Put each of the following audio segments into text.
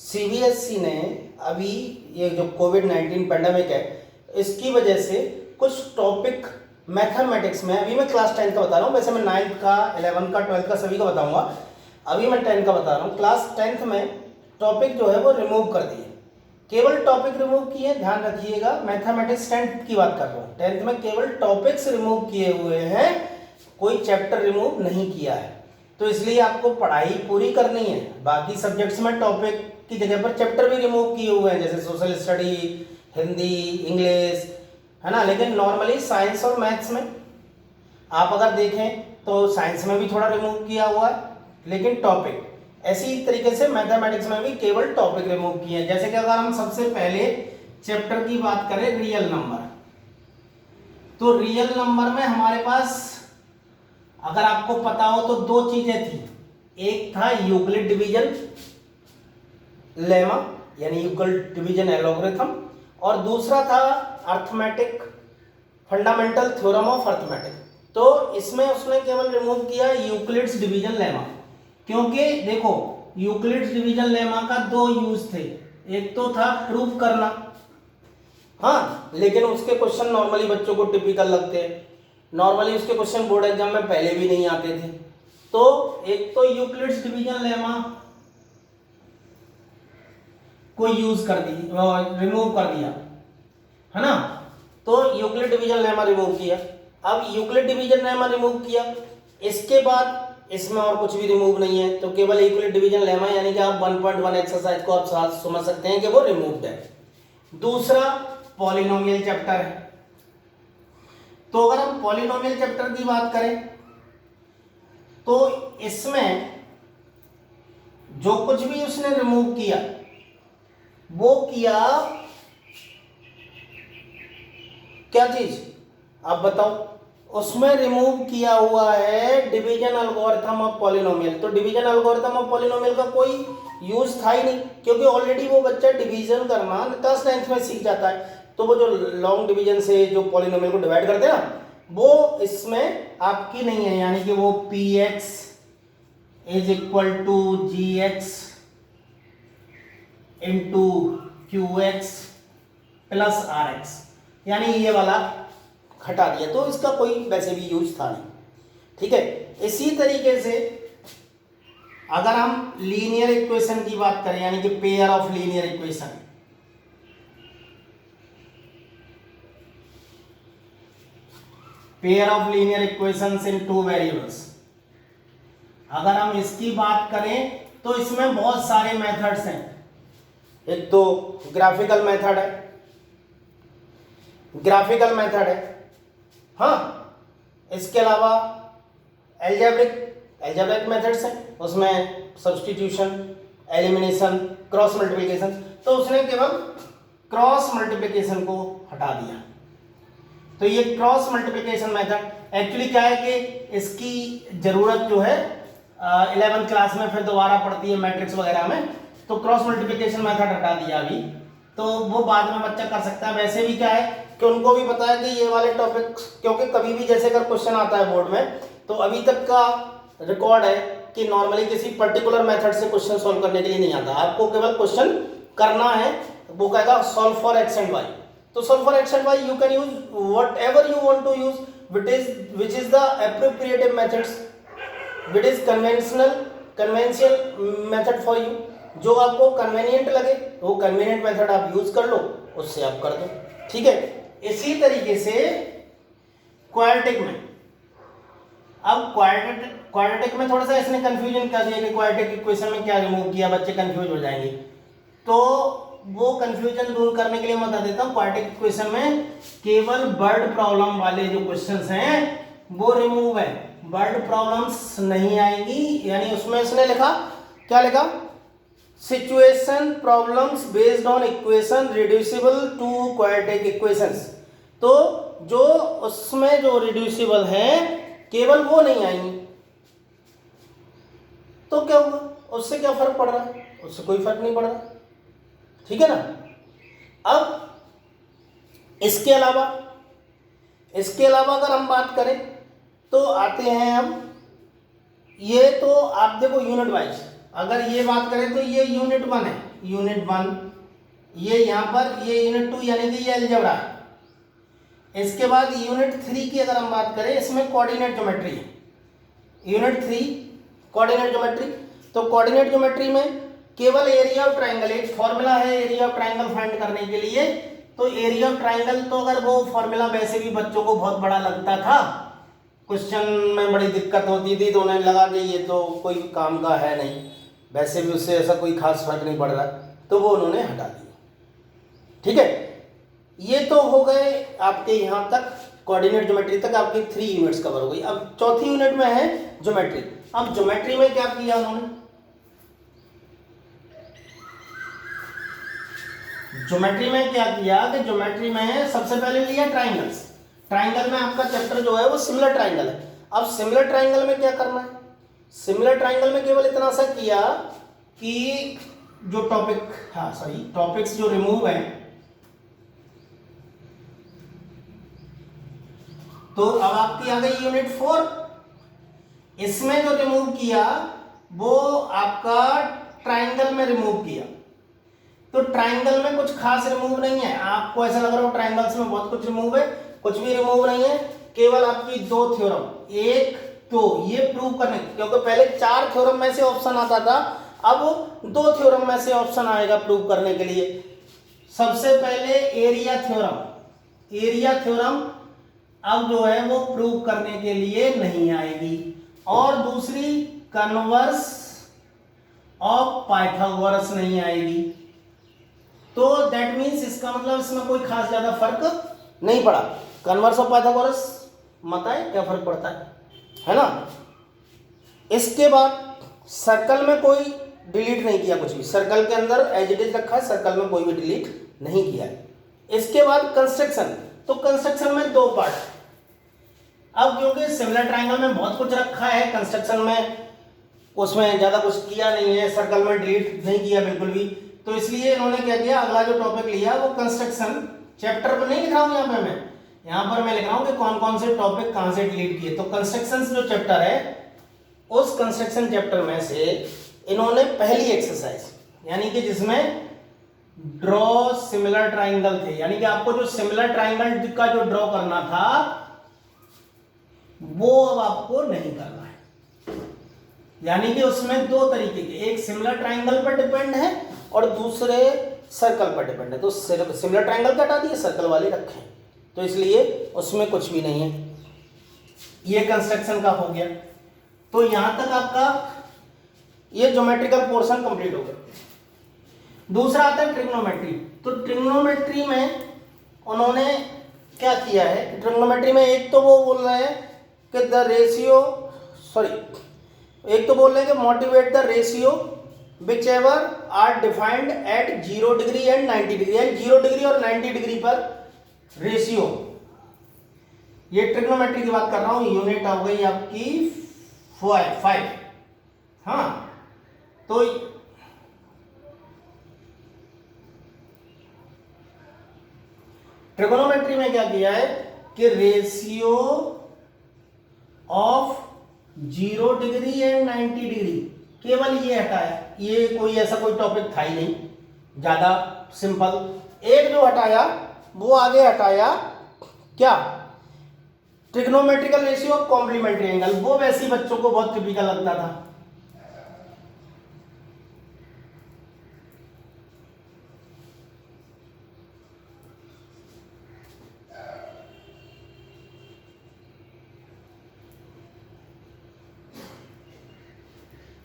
CBSE ने अभी ये जो कोविड-19 पैंडेमिक है इसकी वजह से कुछ टॉपिक मैथमेटिक्स में, अभी मैं क्लास 10 का बता रहा हूँ, वैसे मैं 9th का 11th का 12th का सभी का बताऊंगा, अभी मैं 10 का बता रहा हूँ। क्लास 10th में टॉपिक जो है वो रिमूव कर दिए, केवल टॉपिक रिमूव किए, ध्यान रखिएगा। मैथमेटिक्स 10th की बात कर रहा हूँ, 10th में केवल टॉपिक्स रिमूव किए हुए हैं, कोई चैप्टर रिमूव नहीं किया है। तो इसलिए आपको पढ़ाई पूरी करनी है। बाकी सब्जेक्ट्स में टॉपिक की जगह पर चैप्टर भी रिमूव किए हुए हैं, जैसे सोशल स्टडी, हिंदी, इंग्लिश, है ना। लेकिन नॉर्मली साइंस और मैथ्स में आप अगर देखें तो साइंस में भी थोड़ा रिमूव किया हुआ है, लेकिन टॉपिक ऐसी तरीके से मैथमेटिक्स में भी केवल टॉपिक रिमूव किए हैं। जैसे कि अगर हम सबसे पहले चैप्टर की बात करें रियल नंबर, तो रियल नंबर में हमारे पास अगर आपको पता हो तो दो चीजें थी। एक था यूक्लिड डिवीजन लेमा यानी यूक्लिड डिवीजन एल्गोरिथम, और दूसरा था arithmetic fundamental theorem of arithmetic. तो इसमें उसने केवल रिमूव किया यूक्लिड्स डिवीजन लेमा, क्योंकि देखो यूक्लिड्स डिवीजन लेमा का दो यूज थे। एक तो था प्रूव करना, हाँ, लेकिन उसके क्वेश्चन नॉर्मली बच्चों को टिपिकल लगते हैं, नॉर्मली उसके क्वेश्चन बोर्ड एग्जाम में पहले भी नहीं आते थे। तो एक तो यूक्लिड्स डिवीजन लेमा को यूज कर दी, रिमूव कर दिया, है ना। तो यूक्लिड डिवीजन लेमा रिमूव किया। अब यूक्लिड डिवीजन लेमा रिमूव किया, इसके बाद इसमें और कुछ भी रिमूव नहीं है, तो केवल यूक्लिड डिवीजन लेमा यानी कि आप 1.1 एक्सरसाइज को आप समझ सकते हैं कि वो रिमूव्ड है। दूसरा पॉलिनोमियल चैप्टर है। तो अगर हम पॉलिनोमियल चैप्टर की बात करें तो इसमें जो कुछ भी उसने रिमूव किया वो किया क्या चीज, आप बताओ। उसमें रिमूव किया हुआ है डिवीजन एल्गोरिथम ऑफ पॉलिनोमियल। तो डिवीजन एल्गोरिथम ऑफ पॉलिनोमियल का कोई यूज था ही नहीं, क्योंकि ऑलरेडी वो बच्चा डिवीजन करना क्लास 9th में सीख जाता है। तो वो जो लॉन्ग डिवीजन से जो पॉलिनोमियल को डिवाइड करते हैं ना, वो इसमें आपकी नहीं है, यानी कि वो px is equal to gx into qx plus rx, यानी ये वाला हटा दिया। तो इसका कोई वैसे भी यूज था नहीं, ठीक है। इसी तरीके से अगर हम लीनियर इक्वेशन की बात करें, यानी कि pair of linear equation, pair of linear equations in two variables, अगर हम इसकी बात करें तो इसमें बहुत सारे मेथड्स हैं। एक तो ग्राफिकल मेथड है, ग्राफिकल मेथड है, हाँ। इसके अलावा एल्जेब्रिक मेथड्स हैं, उसमें सब्स्टिट्यूशन, एलिमिनेशन, क्रॉस मल्टीप्लिकेशन। तो उसने केवल क्रॉस मल्टीप्लिकेशन को हटा दिया। तो ये क्रॉस मल्टीप्लिकेशन मेथड एक्चुअली क्या है कि इसकी जरूरत जो है 11th क्लास में फिर दोबारा पड़ती है मैट्रिक्स वगैरह में। तो क्रॉस मल्टीप्लिकेशन मेथड हटा दिया अभी, तो वो बाद में बच्चा कर सकता है। वैसे भी क्या है कि उनको भी पता है कि ये वाले टॉपिक, क्योंकि कभी भी जैसे अगर क्वेश्चन आता है बोर्ड में, तो अभी तक का रिकॉर्ड है कि नॉर्मली किसी पर्टिकुलर मेथड से क्वेश्चन सॉल्व करने के लिए नहीं आता। आपको केवल क्वेश्चन करना है, वो कहेगा solve for x and y. तो solve for x and y you can use whatever you want to use, which is the appropriate methods, which is conventional method for you। जो आपको कन्वीनियंट लगे वो convenient method आप use कर लो, उससे आप कर दो, ठीक है। इसी तरीके से क्वाड्रेटिक में, अब क्वाड्रेटिक में थोड़ा सा इसने कंफ्यूजन कर दिया कि क्वाड्रेटिक इक्वेशन में क्या रिमूव किया, बच्चे कंफ्यूज हो जाएंगे। तो वो कंफ्यूजन दूर करने के लिए मैं बता देता हूँ, क्वाड्रेटिक इक्वेशन में केवल वर्ड प्रॉब्लम वाले जो क्वेश्चंस हैं वो रिमूव है, वर्ड प्रॉब्लम्स नहीं आएंगी। यानी उसमें इसने लिखा, क्या लिखा, situation problems based on equation reducible to quadratic equations. तो जो उसमें जो रिड्यूसिबल है केवल वो नहीं आएंगी। तो क्या होगा, उससे क्या फर्क पड़ रहा है, उससे कोई फर्क नहीं पड़ रहा, ठीक है ना। अब इसके अलावा अगर हम बात करें तो आते हैं हम, ये तो आप देखो यूनिट वाइज, अगर ये बात करें तो ये यूनिट 1 है, यूनिट 1, ये यहाँ पर ये यूनिट 2 यानी कि ये अलजेब्रा है। इसके बाद यूनिट 3 की अगर हम बात करें, इसमें कोऑर्डिनेट ज्योमेट्री है। यूनिट 3 कोऑर्डिनेट ज्योमेट्री, तो कोऑर्डिनेट ज्योमेट्री में केवल एरिया ऑफ ट्राइंगल, एक फॉर्मूला है एरिया ऑफ ट्राइंगल फाइंड करने के लिए। तो एरिया ऑफ ट्राइंगल, तो अगर वो फॉर्मूला वैसे भी बच्चों को बहुत बड़ा लगता था, क्वेश्चन में बड़ी दिक्कत होती थी, तो उन्हें लगा कि ये तो कोई काम का है नहीं, वैसे भी उससे ऐसा कोई खास फर्क नहीं पड़ रहा, तो वो उन्होंने हटा दिया। ठीक है, ये तो हो गए आपके यहाँ तक कोऑर्डिनेट ज्योमेट्री तक आपकी 3 यूनिट्स कवर हो गई। अब चौथी यूनिट में है ज्योमेट्री। अब ज्योमेट्री में क्या किया उन्होंने, ज्योमेट्री में क्या किया कि ज्योमेट्री में सबसे पहले लिया ट्राइंगल्स। ट्राइंगल में आपका चैप्टर जो है वो सिमिलर ट्राइंगल है। अब सिमिलर ट्राइंगल में क्या करना है, सिमिलर ट्राइंगल में केवल इतना सा किया कि जो टॉपिक्स जो रिमूव है, तो अब आपकी आ गई यूनिट 4। इसमें जो रिमूव किया वो आपका ट्राइंगल में रिमूव किया। तो ट्राइंगल में कुछ खास रिमूव नहीं है, आपको ऐसा लग रहा हो ट्राइंगल्स में बहुत कुछ रिमूव है, कुछ भी रिमूव नहीं है, केवल आपकी 2 थ्योरम, एक तो ये प्रूव करने, क्योंकि पहले 4 थ्योरम में से ऑप्शन आता था, अब 2 थ्योरम में से ऑप्शन आएगा प्रूव करने के लिए। सबसे पहले एरिया थ्योरम, एरिया थ्योरम अब जो है वो प्रूव करने के लिए नहीं आएगी, और दूसरी कन्वर्स ऑफ पाइथागोरस नहीं आएगी। तो दैट मीन्स इसका मतलब इसमें कोई खास ज्यादा फर्क नहीं पड़ा। कन्वर्स ऑफ पाइथागोरस मत आए क्या फर्क पड़ता है ना। इसके बाद सर्कल में कोई डिलीट नहीं किया, कुछ भी सर्कल के अंदर एज इट इज रखा है, सर्कल में कोई भी डिलीट नहीं किया है। इसके बाद कंस्ट्रक्शन, तो कंस्ट्रक्शन में 2 पार्ट। अब क्योंकि सिमिलर ट्राइंगल में बहुत कुछ रखा है, कंस्ट्रक्शन में उसमें ज्यादा कुछ किया नहीं है, सर्कल में डिलीट नहीं किया बिल्कुल भी, तो इसलिए इन्होंने क्या किया, अगला जो टॉपिक लिया वो कंस्ट्रक्शन। चैप्टर पर नहीं लिख रहा हूं, यहाँ पर मैं लिख रहा हूं कि कौन कौन से टॉपिक कहां से डिलीट किए। तो कंस्ट्रक्शन जो चैप्टर है, उस कंस्ट्रक्शन चैप्टर में से इन्होंने पहली एक्सरसाइज, यानी कि जिसमें ड्रॉ सिमिलर ट्राइंगल थे, यानी कि आपको जो सिमिलर ट्राइंगल का जो ड्रॉ करना था वो अब आपको नहीं करना है। यानी कि उसमें 2 तरीके के, एक सिमिलर ट्राइंगल पर डिपेंड है और दूसरे सर्कल पर डिपेंड है। तो सिमिलर ट्राइंगल का हटा दिए, सर्कल वाले रखे, तो इसलिए उसमें कुछ भी नहीं है। ये कंस्ट्रक्शन का हो गया। तो यहां तक आपका ये ज्योमेट्रिकल पोर्शन कंप्लीट हो गया। दूसरा आता है ट्रिग्नोमेट्री। तो ट्रिग्नोमेट्री में उन्होंने क्या किया है, ट्रिग्नोमेट्री में एक तो वो बोल रहे हैं कि द रेशियो, एक तो बोल रहे हैं कि motivate the ratio whichever are defined at 0 degree and 90 degree, यानी 0 डिग्री और 90 डिग्री पर रेशियो। ये ट्रिग्नोमेट्री की बात कर रहा हूं, यूनिट हो गई आपकी 5। हाँ, तो ट्रिग्नोमेट्री में क्या किया है कि ratio of 0 degree and 90 degree, केवल ये हटाया। ये कोई ऐसा कोई टॉपिक था ही नहीं, ज्यादा सिंपल। एक जो हटाया वो आगे हटाया क्या, trigonometrical ratio of complementary angle, वो वैसे ही बच्चों को बहुत टिपिकल लगता था।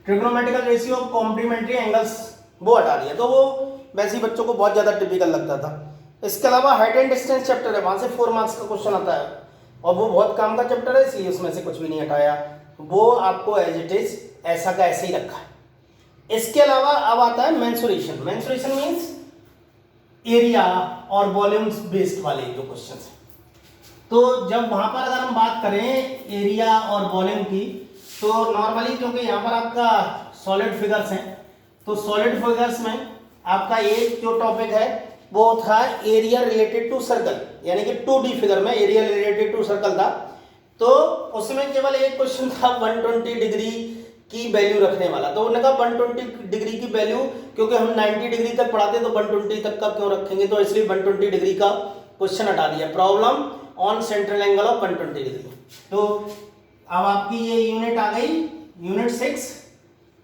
Trigonometrical ratio of complementary angles वो हटा दिया, तो वो वैसे ही बच्चों को बहुत ज्यादा टिपिकल लगता था। इसके अलावा हाइट एंड डिस्टेंस चैप्टर है, वहां से 4 मार्क्स का क्वेश्चन आता है और वो बहुत काम का चैप्टर है, इसलिए उसमें से कुछ भी नहीं हटाया, वो आपको एज इट इज ऐसा का ऐसे ही रखा है। इसके अलावा अब आता है मेंसुरेशन। मेंसुरेशन मीन्स एरिया और वॉल्यूम्स बेस्ड वाले जो क्वेश्चन है। तो जब वहां पर अगर हम बात करें एरिया और वॉल्यूम की, तो नॉर्मली क्योंकि यहाँ पर आपका सॉलिड फिगर्स हैं, तो सॉलिड फिगर्स में आपका एक जो टॉपिक है वो था एरिया रिलेटेड टू सर्कल, यानी कि 2D फिगर में एरिया रिलेटेड टू सर्कल था। तो उसमें केवल एक क्वेश्चन था 120 डिग्री की वैल्यू रखने वाला। तो उन्होंने कहा 120 डिग्री की वैल्यू, क्योंकि हम 90 डिग्री तक पढ़ाते तो 120 तक का क्यों रखेंगे, तो इसलिए 120 डिग्री का क्वेश्चन हटा दिया। Problem on central angle of 120 degree. तो अब आपकी ये यूनिट आ गई, यूनिट 6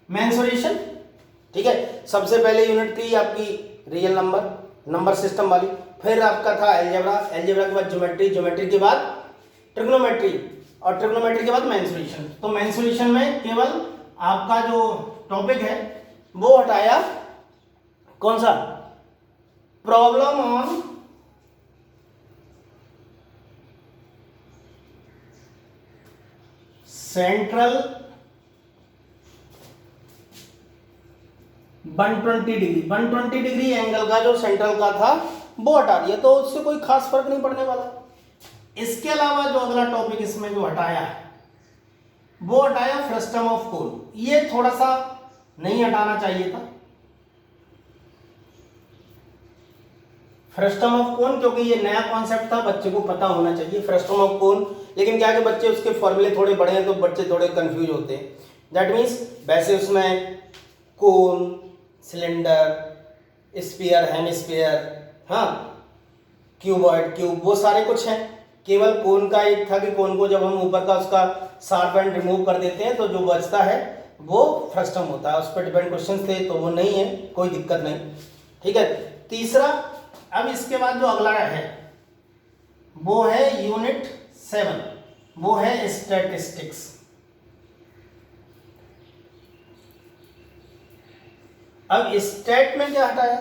मेंसुरेशन। ठीक है, सबसे पहले यूनिट थी आपकी रियल नंबर सिस्टम वाली, फिर आपका था अलजेब्रा, अलजेब्रा के बाद ज्योमेट्री, ज्योमेट्री के बाद ट्रिग्नोमेट्री, और ट्रिग्नोमेट्री के बाद मेंसुरेशन। तो मेंसुरेशन में केवल आपका जो टॉपिक है वो हटाया, कौन सा, problem on central 120 degree, 120 degree angle का जो सेंट्रल का था वो हटा दिया, तो उससे कोई खास फर्क नहीं पड़ने वाला। इसके अलावा जो अगला टॉपिक इसमें जो हटाया है वो हटाया फ्रस्टम ऑफ कोन। ये थोड़ा सा नहीं हटाना चाहिए था, फ्रस्टम ऑफ कोन, क्योंकि ये नया कॉन्सेप्ट था, बच्चे को पता होना चाहिए फ्रस्टम ऑफ कोन। लेकिन क्या कि बच्चे उसके फॉर्मूले थोड़े बड़े हैं तो बच्चे थोड़े कंफ्यूज होते हैं। दैट मीन्स वैसे उसमें कोन, सिलेंडर, स्फीयर, हेमिस्फीयर, हाँ, क्यूबॉइड, क्यूब, वो सारे कुछ हैं। केवल कोन का एक था कि कोन को जब हम ऊपर का उसका शार्प एंड रिमूव कर देते हैं तो जो बचता है वो फ्रस्टम होता है। उस पर डिपेंड क्वेश्चन थे, तो वो नहीं है, कोई दिक्कत नहीं। ठीक है, तीसरा, अब इसके बाद जो अगला है वो है यूनिट 7, वो है स्टैटिस्टिक्स। अब स्टैट में क्या हटाया,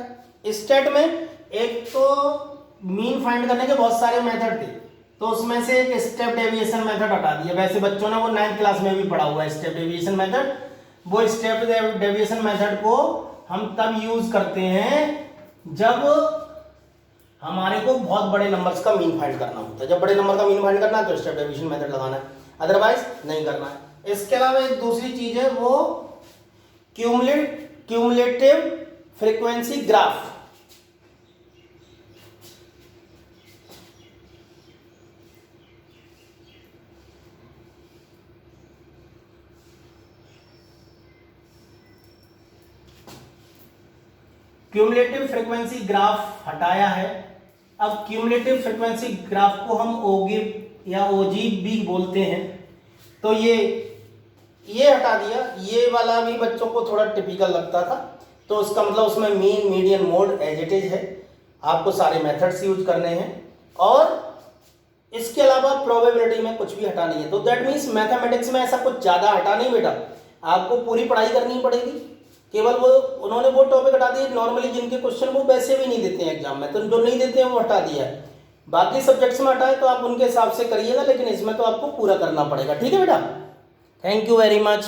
स्टैट में एक तो मीन फाइंड करने के बहुत सारे मेथड थे, तो उसमें से एक स्टेप डेविएशन मेथड हटा दिया। वैसे बच्चों ने वो 9th क्लास में भी पढ़ा हुआ है स्टेप डेविएशन मेथड। वो स्टेप डेविएशन मेथड को हम तब यूज करते हैं जब हमारे को बहुत बड़े नंबर्स का मीन फाइंड करना होता है। जब बड़े नंबर का मीन फाइंड करना है तो स्टेप डेविएशन मेथड लगाना है, अदरवाइज नहीं करना है। इसके अलावा एक दूसरी चीज है वो cumulative frequency graph. Cumulative frequency graph हटाया है। अब क्यूमुलेटिव फ्रीक्वेंसी ग्राफ को हम ओगिव या ओजीव भी बोलते हैं, तो ये हटा दिया। ये वाला भी बच्चों को थोड़ा टिपिकल लगता था, तो उसका मतलब उसमें mean, median, mode as it is है। आपको सारे मेथड्स यूज करने हैं, और इसके अलावा प्रोबेबिलिटी में कुछ भी हटा नहीं है। तो दैट मीन्स मैथमेटिक्स में ऐसा कुछ ज्यादा हटा नहीं बेटा, आपको पूरी पढ़ाई करनी पड़ेगी। केवल वो उन्होंने वो टॉपिक हटा दिए नॉर्मली जिनके क्वेश्चन वो वैसे भी नहीं देते हैं एग्जाम में, तो जो नहीं देते हैं वो हटा दिया है। बाकी सब्जेक्ट्स में हटाए तो आप उनके हिसाब से करिएगा, लेकिन इसमें तो आपको पूरा करना पड़ेगा। ठीक है बेटा, थैंक यू वेरी मच।